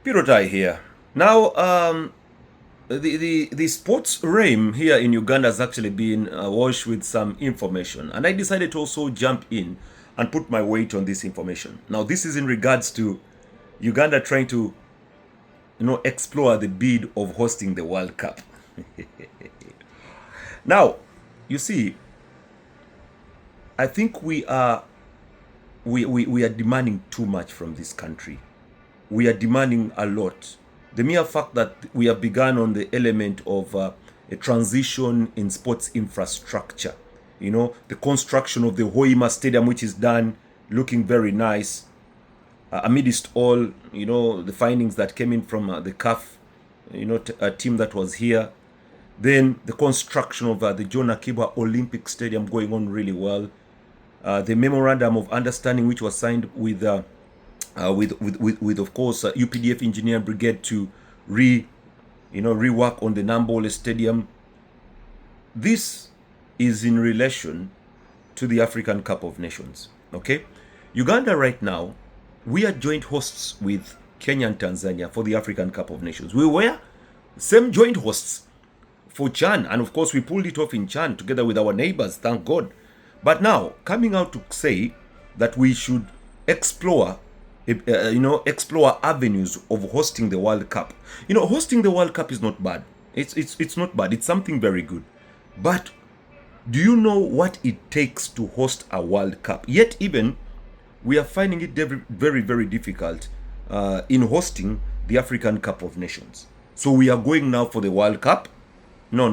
Pirotai here. Now, the sports realm here in Uganda has actually been washed with some information, and I decided to also jump in and put my weight on this information. Now, this is in regards to Uganda trying to, explore the bid of hosting the World Cup. Now, you see, I think we are demanding too much from this country. We are demanding a lot. The mere fact that we have begun on the element of a transition in sports infrastructure, the construction of the Hoima Stadium, which is done, looking very nice, amidst all, the findings that came in from the CAF, a team that was here. Then the construction of the John Akiba Olympic Stadium going on really well. The memorandum of understanding which was signed with of course UPDF Engineering Brigade to rework on the Nambole Stadium. This is in relation to the African Cup of Nations. Okay, Uganda right now, we are joint hosts with Kenya and Tanzania for the African Cup of Nations. We were same joint hosts for Chan, and of course we pulled it off in Chan together with our neighbors, thank God. But now coming out to say that we should explore avenues of hosting the World Cup. Hosting the World Cup is not bad. It's not bad. It's something very good. But do you know what it takes to host a World Cup? Yet even we are finding it very, very difficult in hosting the African Cup of Nations. So we are going now for the World Cup? No.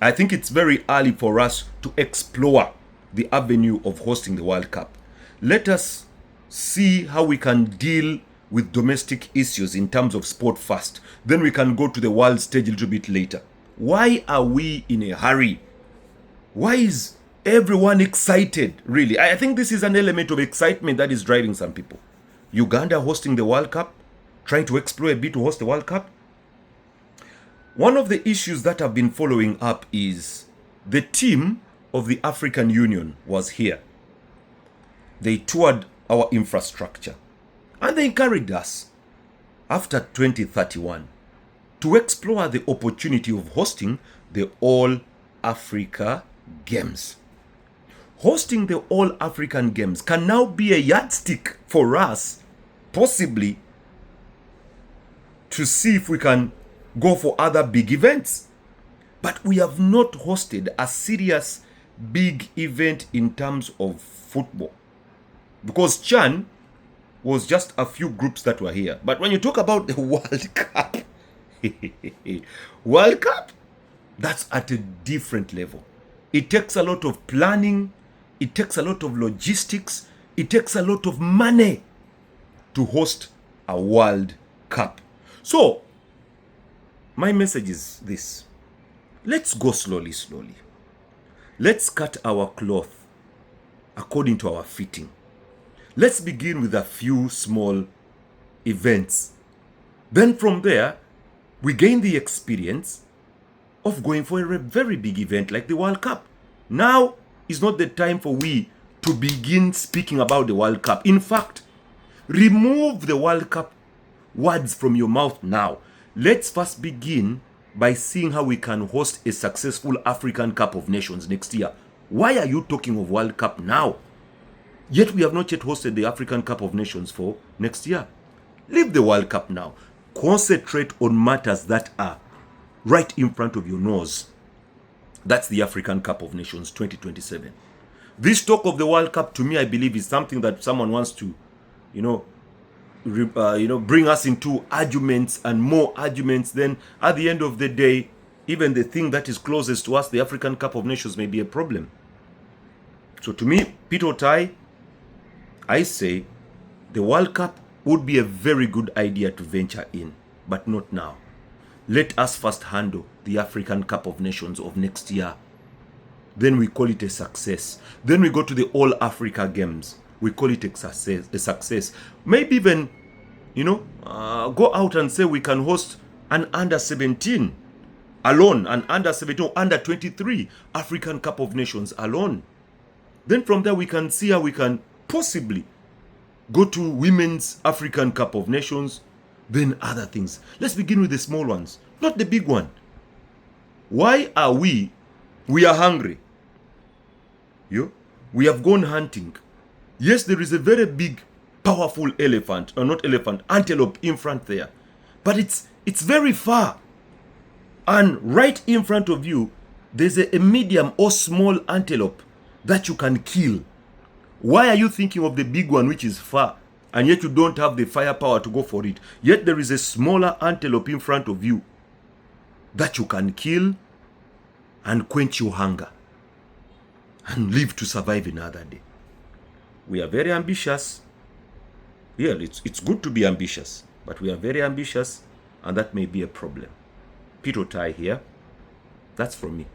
I think it's very early for us to explore the avenue of hosting the World Cup. Let us see how we can deal with domestic issues in terms of sport first. Then we can go to the world stage a little bit later. Why are we in a hurry? Why is everyone excited, really? I think this is an element of excitement that is driving some people. Uganda hosting the World Cup, trying to explore a bit to host the World Cup. One of the issues that I've been following up is the team of the African Union was here. They toured our infrastructure and they encouraged us after 2031 to explore the opportunity of hosting the All Africa Games. Hosting the All African Games can now be a yardstick for us, possibly, to see if we can go for other big events. But we have not hosted a serious big event in terms of football, because Chan was just a few groups that were here. But when you talk about the World Cup, World Cup, that's at a different level. It takes a lot of planning, it takes a lot of logistics, it takes a lot of money to host a World Cup. So my message is this: let's go slowly. Let's cut our cloth according to our fitting. Let's begin with a few small events. Then from there, we gain the experience of going for a very big event like the World Cup. Now is not the time for we to begin speaking about the World Cup. In fact, remove the World Cup words from your mouth now. Let's first begin by seeing how we can host a successful African Cup of Nations next year. Why are you talking of World Cup now? Yet we have not yet hosted the African Cup of Nations for next year. Leave the World Cup now. Concentrate on matters that are right in front of your nose. That's the African Cup of Nations 2027. This talk of the World Cup, to me, I believe, is something that someone wants to, bring us into arguments and more arguments. Then at the end of the day, even the thing that is closest to us, the African Cup of Nations, may be a problem. So to me, Peter Tai, I say the World Cup would be a very good idea to venture in, but not now. Let us first handle the African Cup of Nations of next year. Then we call it a success. Then we go to the All Africa Games. We call it a success. Maybe even, go out and say we can host an under-17 alone, an under-17 or under-23 African Cup of Nations alone. Then from there we can see how we can possibly go to Women's African Cup of Nations, then other things. Let's begin with the small ones, not the big one. Why are we are hungry? We have gone hunting. Yes, there is a very big, powerful elephant, or not elephant, antelope in front there. But it's very far. And right in front of you, there's a medium or small antelope that you can kill. Why are you thinking of the big one which is far, and yet you don't have the firepower to go for it? Yet there is a smaller antelope in front of you that you can kill and quench your hunger and live to survive another day. We are very ambitious. Yeah, it's good to be ambitious, but we are very ambitious, and that may be a problem. Pito tie here. That's from me.